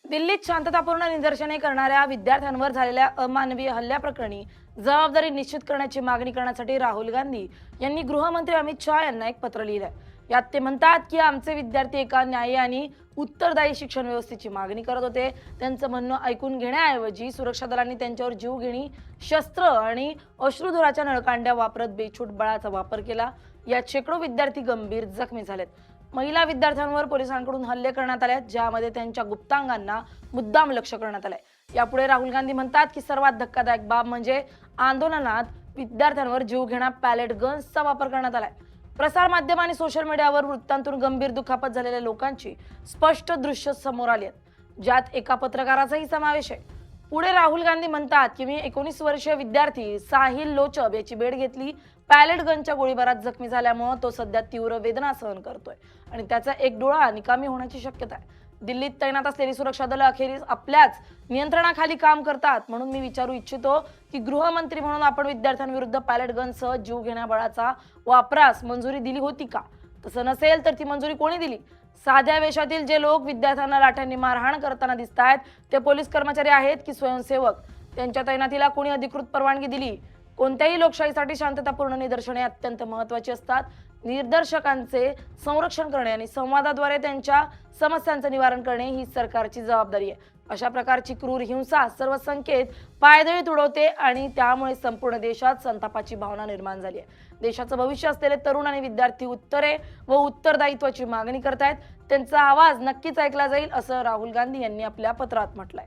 दिल्लीत शांततापूर्ण निदर्शने करणाऱ्या विद्यार्थ्यांवर झालेल्या अमानवीय हल्ल्याप्रकरणी जबाबदारी निश्चित करण्याची मागणी करण्यासाठी राहुल गांधी यांनी गृहमंत्री अमित शहा यांना एक पत्र लिहिलंय। यात ते म्हणतात की आमचे विद्यार्थी एका न्यायी आणि उत्तरदायी शिक्षण व्यवस्थेची मागणी करत होते। त्यांचं म्हणणं ऐकून घेण्याऐवजी सुरक्षा दलांनी त्यांच्यावर जीवघेणी शस्त्र आणि अश्रुधुराच्या नळकांड्या वापरत बेछूट बळाचा वापर केला। यात शेकडो विद्यार्थी गंभीर जखमी झालेत। महिला विद्यार्थ्यांवर पोलिसांकडून हल्ले करण्यात आले, ज्यामध्ये त्यांच्या गुप्तांगांना मुद्दाम लक्ष करण्यात आले। यापुढे राहुल गांधी म्हणतात की सर्वात धक्कादायक बाब म्हणजे आंदोलनात विद्यार्थ्यांवर जीवघेण्या पॅलेट गन्सचा वापर करण्यात आलाय। प्रसार माध्यम आणि सोशल मीडियावर वृत्तांतून गंभीर दुखापत झालेल्या लोकांची स्पष्ट दृश्य समोर आली आहेत, ज्यात एका पत्रकाराचाही समावेश आहे। पुढे राहुल गांधी म्हणतात की मी 19 वर्षीय विद्यार्थी साहिल लोचब याची भेट घेतली। पॅलेट गनच्या गोळीबारात जखमी झाल्यामुळे तो सध्या तीव्र वेदना सहन करतोय आणि त्याचा एक डोळा निकामी होण्याची शक्यता आहे। दिल्लीत तैनात असलेली सुरक्षा दलं अखेरीस आपल्याच नियंत्रणाखाली काम करतात, म्हणून मी विचारू इच्छितो की गृहमंत्री म्हणून आपण विद्यार्थ्यांविरुद्ध पॅलेट गनसह जीवघेण्या बळाचा वापरास मंजुरी दिली होती का? तसं नसेल तर ती मंजुरी कोणी दिली? साध्या वेशातील जे लोक विद्यार्थ्यांना लाठ्यांनी मारहाण करताना दिसतात ते पोलीस कर्मचारी आहेत की स्वयंसेवक? त्यांच्या तैनातीला कोणी अधिकृत परवानगी दिली? कोणत्याही लोकशाहीसाठी शांततापूर्ण निदर्शने अत्यंत महत्त्वाची असतात। निदर्शकांचे संरक्षण करणे आणि संवादाद्वारे त्यांच्या समस्यांचे निवारण करणे ही सरकारची जबाबदारी आहे। अशा प्रकारची क्रूर हिंसा सर्व संकेत पायदळी तुडवते आणि त्यामुळे संपूर्ण देशात संतापाची भावना निर्माण झाली आहे। देशाचं भविष्य असलेले तरुण आणि विद्यार्थी उत्तरे व उत्तरदायित्वाची मागणी करतायत। त्यांचा आवाज नक्कीच ऐकला जाईल असं राहुल गांधी यांनी आपल्या पत्रात म्हटलंय।